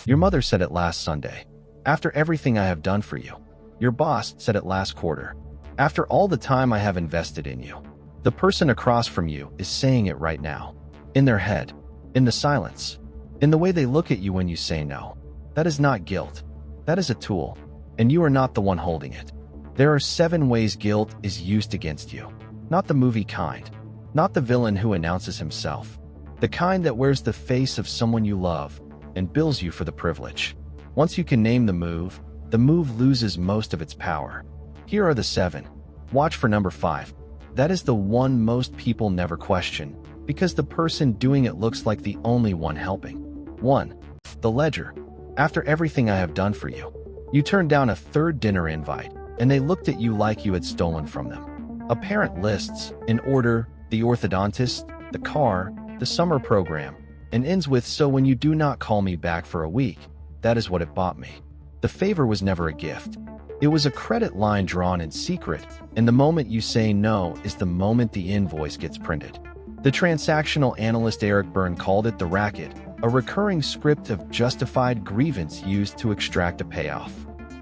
Your mother said it last Sunday. After everything I have done for you. Your boss said it last quarter. After all the time I have invested in you. The person across from you is saying it right now. In their head. In the silence. In the way they look at you when you say no. That is not guilt. That is a tool. And you are not the one holding it. There are 7 ways guilt is used against you. Not the movie kind. Not the villain who announces himself. The kind that wears the face of someone you love and bills you for the privilege. Once you can name the move loses most of its power. Here are the 7. Watch for number 5. That is the one most people never question, because the person doing it looks like the only one helping. 1. The ledger. After everything I have done for you. You turned down a 3rd dinner invite, and they looked at you like you had stolen from them. A parent lists, in order, the orthodontist, the car, the summer program, and ends with, so when you do not call me back for a week, that is what it bought me. The favor was never a gift. It was a credit line drawn in secret, and the moment you say no is the moment the invoice gets printed. The transactional analyst Eric Byrne called it the racket, a recurring script of justified grievance used to extract a payoff.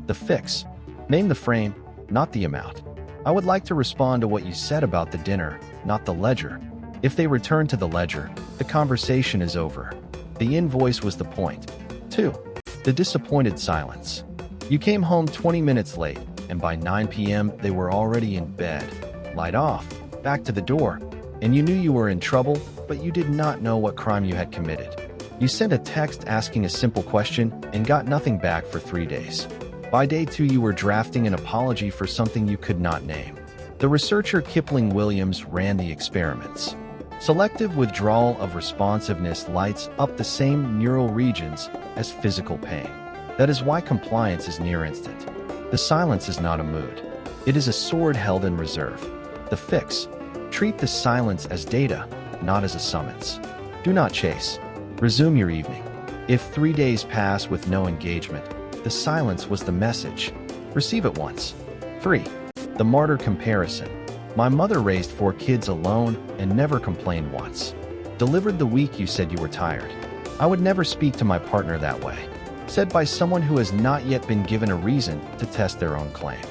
The fix. Name the frame, not the amount. I would like to respond to what you said about the dinner, not the ledger. If they return to the ledger, the conversation is over. The invoice was the point. 2. The disappointed silence. You came home 20 minutes late, and by 9 p.m. they were already in bed. Light off, back to the door, and you knew you were in trouble, but you did not know what crime you had committed. You sent a text asking a simple question and got nothing back for 3 days. By day 2 you were drafting an apology for something you could not name. The researcher Kipling Williams ran the experiments. Selective withdrawal of responsiveness lights up the same neural regions as physical pain. That is why compliance is near instant. The silence is not a mood. It is a sword held in reserve. The fix. Treat the silence as data, not as a summons. Do not chase. Resume your evening. If 3 days pass with no engagement, the silence was the message. Receive it once. 3. The martyr comparison. My mother raised 4 kids alone and never complained once. Delivered the week you said you were tired. I would never speak to my partner that way. Said by someone who has not yet been given a reason to test their own claim.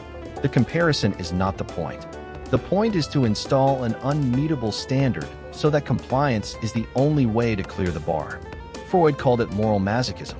The comparison is not the point. The point is to install an unmeetable standard so that compliance is the only way to clear the bar. Freud called it moral masochism.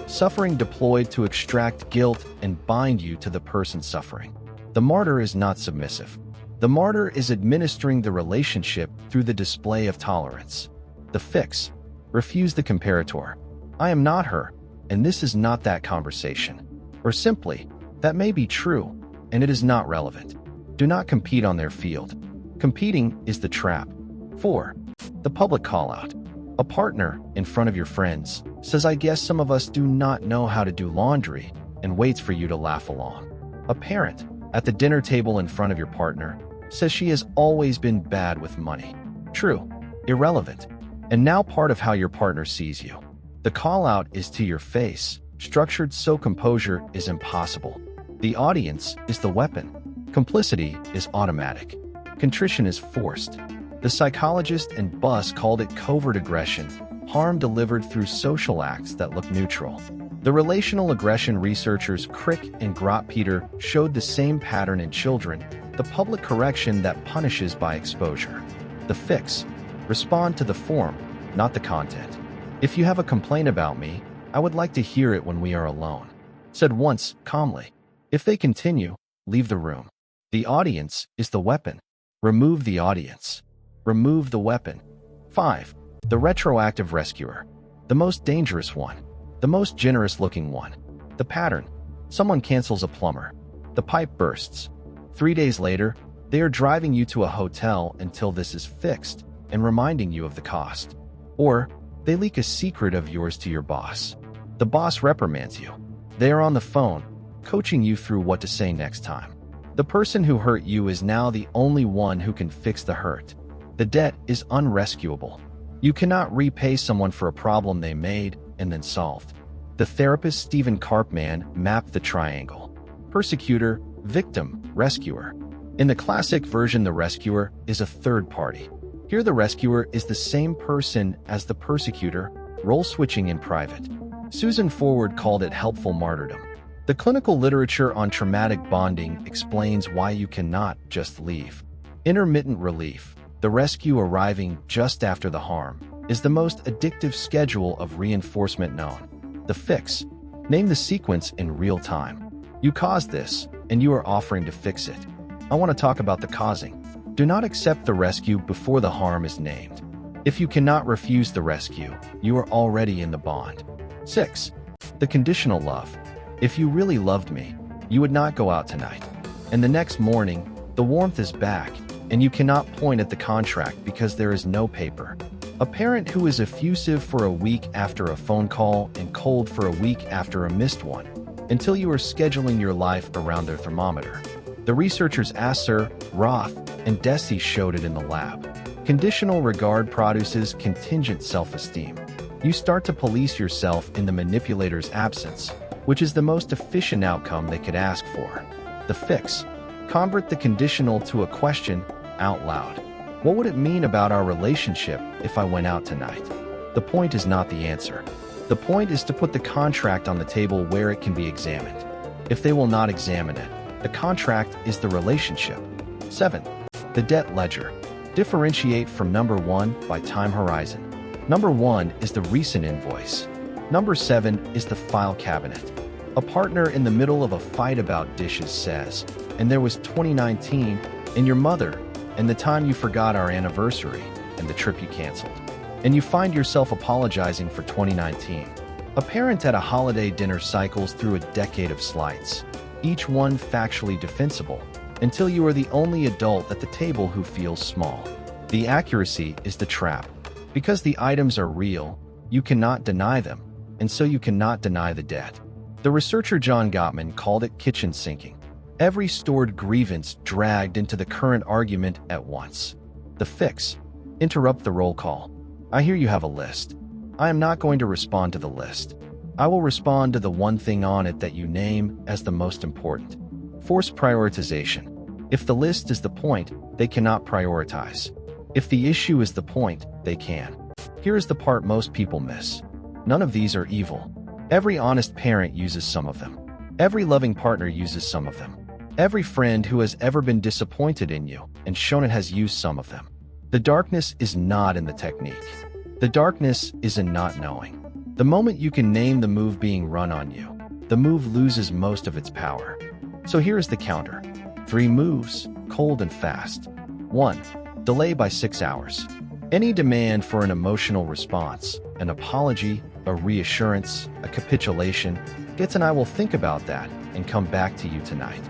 Suffering deployed to extract guilt and bind you to the person suffering. The martyr is not submissive. The martyr is administering the relationship through the display of tolerance. The fix. Refuse the comparator. I am not her, and this is not that conversation. Or simply, that may be true, and it is not relevant. Do not compete on their field. Competing is the trap. 4. The public call-out. A partner, in front of your friends, says, I guess some of us do not know how to do laundry, and waits for you to laugh along. A parent, at the dinner table in front of your partner, says she has always been bad with money. True, irrelevant, and now part of how your partner sees you. The call-out is to your face, structured so composure is impossible. The audience is the weapon. Complicity is automatic. Contrition is forced. The psychologist and Buss called it covert aggression, harm delivered through social acts that look neutral. The relational aggression researchers Crick and Grotpeter showed the same pattern in children, the public correction that punishes by exposure. The fix. Respond to the form, not the content. If you have a complaint about me, I would like to hear it when we are alone. Said once, calmly. If they continue, leave the room. The audience is the weapon. Remove the audience. Remove the weapon. 5. The retroactive rescuer. The most dangerous one. The most generous-looking one. The pattern. Someone cancels a plumber. The pipe bursts. 3 days later, they are driving you to a hotel until this is fixed and reminding you of the cost. Or, they leak a secret of yours to your boss. The boss reprimands you. They are on the phone, coaching you through what to say next time. The person who hurt you is now the only one who can fix the hurt. The debt is unrescuable. You cannot repay someone for a problem they made and then solved. The therapist Stephen Karpman mapped the triangle. Persecutor, victim, rescuer. In the classic version, the rescuer is a third party. Here the rescuer is the same person as the persecutor, role switching in private. Susan Forward called it helpful martyrdom. The clinical literature on traumatic bonding explains why you cannot just leave. Intermittent relief, the rescue arriving just after the harm, is the most addictive schedule of reinforcement known. The fix, name the sequence in real time. You caused this, and you are offering to fix it. I want to talk about the causing. Do not accept the rescue before the harm is named. If you cannot refuse the rescue, you are already in the bond. 6. The conditional love. If you really loved me, you would not go out tonight. And the next morning, the warmth is back, and you cannot point at the contract because there is no paper. A parent who is effusive for a week after a phone call and cold for a week after a missed one, until you are scheduling your life around their thermometer. The researchers Asser, Roth, and Deci showed it in the lab. Conditional regard produces contingent self-esteem. You start to police yourself in the manipulator's absence, which is the most efficient outcome they could ask for. The fix, convert the conditional to a question out loud. What would it mean about our relationship if I went out tonight? The point is not the answer. The point is to put the contract on the table where it can be examined. If they will not examine it, the contract is the relationship. 7. The debt ledger. Differentiate from number 1 by time horizon. Number 1 is the recent invoice. Number 7 is the file cabinet. A partner in the middle of a fight about dishes says, and there was 2019, and your mother, and the time you forgot our anniversary, and the trip you canceled. And you find yourself apologizing for 2019. A parent at a holiday dinner cycles through a decade of slights, each one factually defensible, until you are the only adult at the table who feels small. The accuracy is the trap. Because the items are real, you cannot deny them, and so you cannot deny the debt. The researcher John Gottman called it kitchen sinking. Every stored grievance dragged into the current argument at once. The fix, interrupt the roll call. I hear you have a list. I am not going to respond to the list. I will respond to the one thing on it that you name as the most important. Force prioritization. If the list is the point, they cannot prioritize. If the issue is the point, they can. Here is the part most people miss. None of these are evil. Every honest parent uses some of them. Every loving partner uses some of them. Every friend who has ever been disappointed in you and shown it has used some of them. The darkness is not in the technique. The darkness is in not knowing. The moment you can name the move being run on you, the move loses most of its power. So here is the counter. 3 moves, cold and fast. 1. Delay by 6 hours. Any demand for an emotional response, an apology, a reassurance, a capitulation, gets an I will think about that and come back to you tonight.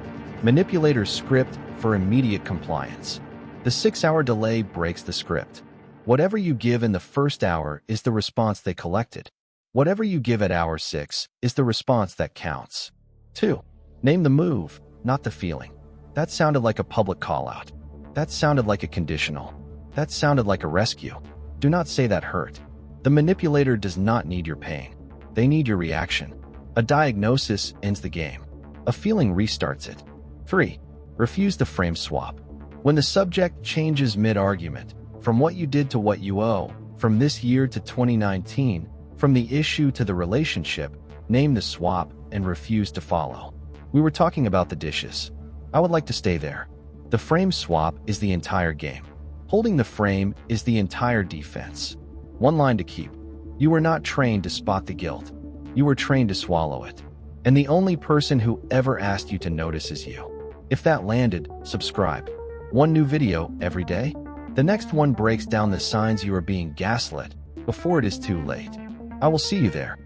Manipulator's script for immediate compliance. The 6-hour delay breaks the script. Whatever you give in the first hour is the response they collected. Whatever you give at hour 6 is the response that counts. 2. Name the move, not the feeling. That sounded like a public call-out. That sounded like a conditional. That sounded like a rescue. Do not say that hurt. The manipulator does not need your pain. They need your reaction. A diagnosis ends the game. A feeling restarts it. 3. Refuse the frame swap. When the subject changes mid-argument, from what you did to what you owe, from this year to 2019, from the issue to the relationship, name the swap and refuse to follow. We were talking about the dishes. I would like to stay there. The frame swap is the entire game. Holding the frame is the entire defense. One line to keep. You were not trained to spot the guilt. You were trained to swallow it. And the only person who ever asked you to notice is you. If that landed, subscribe. One new video every day? The next one breaks down the signs you are being gaslit before it is too late. I will see you there.